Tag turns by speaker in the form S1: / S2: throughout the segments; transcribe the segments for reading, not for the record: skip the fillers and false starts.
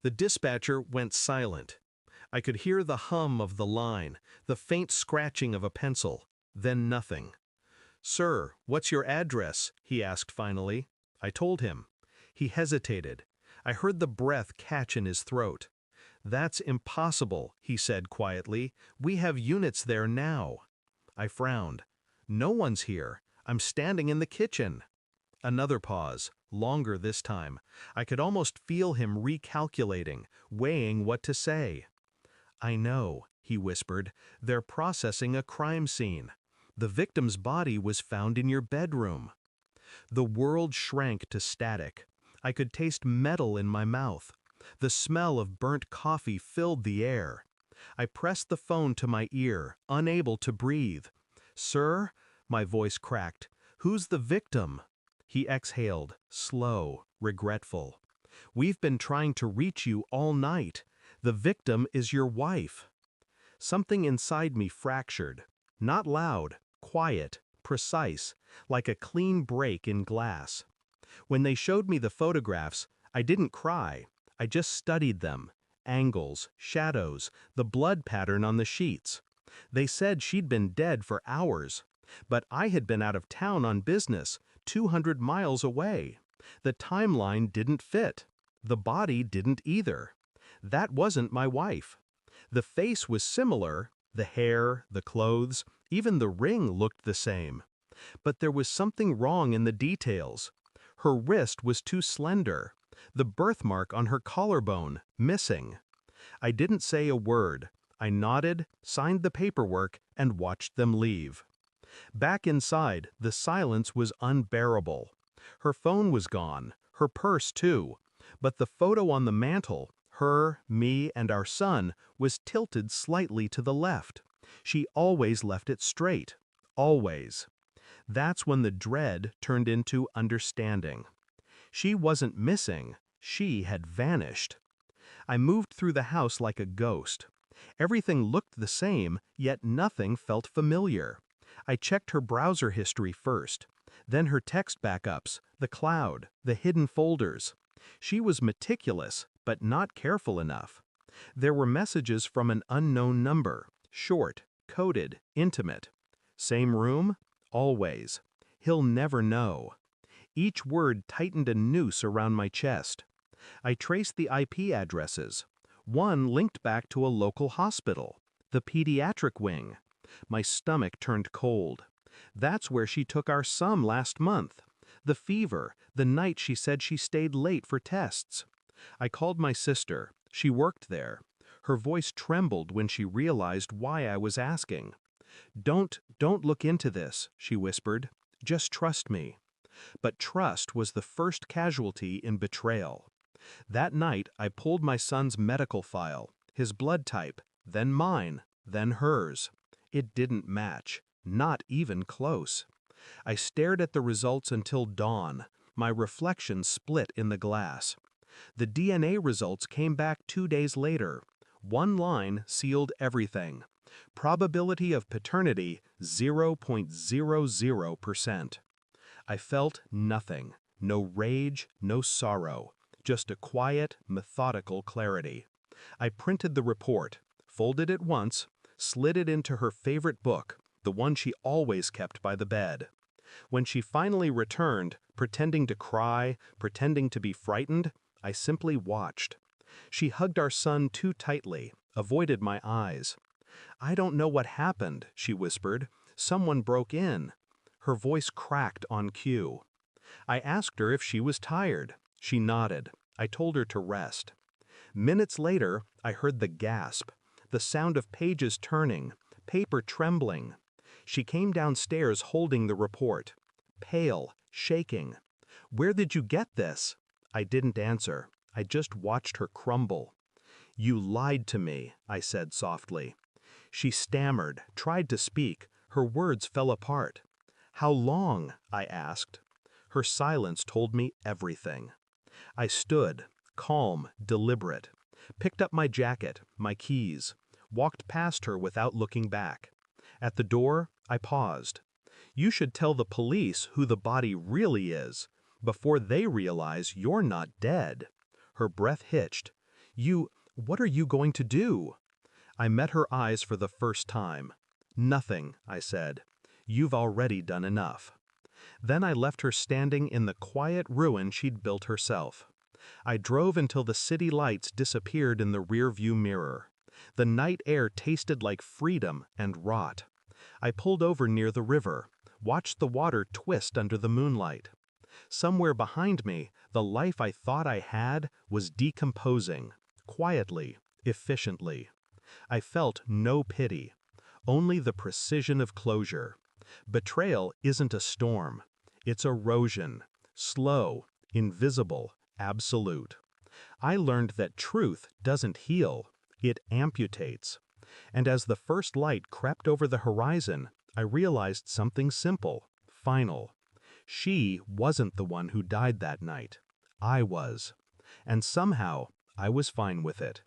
S1: The dispatcher went silent. I could hear the hum of the line, the faint scratching of a pencil, then nothing. "Sir, what's your address?" he asked finally. I told him. He hesitated. I heard the breath catch in his throat. "That's impossible," he said quietly. "We have units there now." I frowned. "No one's here. I'm standing in the kitchen." Another pause, longer this time. I could almost feel him recalculating, weighing what to say. "I know," he whispered. "They're processing a crime scene. The victim's body was found in your bedroom." The world shrank to static. I could taste metal in my mouth. The smell of burnt coffee filled the air. I pressed the phone to my ear, unable to breathe. "Sir?" My voice cracked. "Who's the victim?" He exhaled, slow, regretful. "We've been trying to reach you all night. The victim is your wife." Something inside me fractured. Not loud, quiet, precise, like a clean break in glass. When they showed me the photographs, I didn't cry. I just studied them. Angles, shadows, the blood pattern on the sheets. They said she'd been dead for hours. But I had been out of town on business, 200 miles away. The timeline didn't fit. The body didn't either. That wasn't my wife. The face was similar, the hair, the clothes, even the ring looked the same. But there was something wrong in the details. Her wrist was too slender. The birthmark on her collarbone, missing. I didn't say a word. I nodded, signed the paperwork, and watched them leave. Back inside, the silence was unbearable. Her phone was gone, her purse too, but the photo on the mantel, her, me, and our son, was tilted slightly to the left. She always left it straight. Always. That's when the dread turned into understanding. She wasn't missing, she had vanished. I moved through the house like a ghost. Everything looked the same, yet nothing felt familiar. I checked her browser history first, then her text backups, the cloud, the hidden folders. She was meticulous, but not careful enough. There were messages from an unknown number, short, coded, intimate. Same room? Always. He'll never know. Each word tightened a noose around my chest. I traced the IP addresses. One linked back to a local hospital, the pediatric wing. My stomach turned cold. That's where she took our son last month. The fever, the night she said she stayed late for tests. I called my sister. She worked there. Her voice trembled when she realized why I was asking. Don't look into this," she whispered. "Just trust me." But trust was the first casualty in betrayal. That night, I pulled my son's medical file, his blood type, then mine, then hers. It didn't match, not even close. I stared at the results until dawn, my reflection split in the glass. The DNA results came back 2 days later. One line sealed everything. Probability of paternity 0.00%. I felt nothing, no rage, no sorrow, just a quiet, methodical clarity. I printed the report, folded it once, slid it into her favorite book, the one she always kept by the bed. When she finally returned, pretending to cry, pretending to be frightened, I simply watched. She hugged our son too tightly, avoided my eyes. "I don't know what happened," she whispered. "Someone broke in." Her voice cracked on cue. I asked her if she was tired. She nodded. I told her to rest. Minutes later, I heard the gasp, the sound of pages turning, paper trembling. She came downstairs holding the report. Pale, shaking. "Where did you get this?" I didn't answer. I just watched her crumble. "You lied to me," I said softly. She stammered, tried to speak. Her words fell apart. "How long?" I asked. Her silence told me everything. I stood, calm, deliberate, picked up my jacket, my keys, walked past her without looking back. At the door, I paused. "You should tell the police who the body really is, before they realize you're not dead." Her breath hitched. What are you going to do?" I met her eyes for the first time. "Nothing," I said. "You've already done enough." Then I left her standing in the quiet ruin she'd built herself. I drove until the city lights disappeared in the rearview mirror. The night air tasted like freedom and rot. I pulled over near the river, watched the water twist under the moonlight. Somewhere behind me, the life I thought I had was decomposing, quietly, efficiently. I felt no pity, only the precision of closure. Betrayal isn't a storm. It's erosion, slow, invisible, absolute. I learned that truth doesn't heal, it amputates. And as the first light crept over the horizon, I realized something simple, final. She wasn't the one who died that night. I was. And somehow, I was fine with it.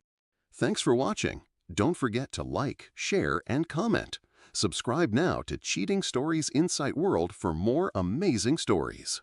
S2: Thanks for watching. Don't forget to like, share, and comment. Subscribe now to Cheating Stories Insight World for more amazing stories.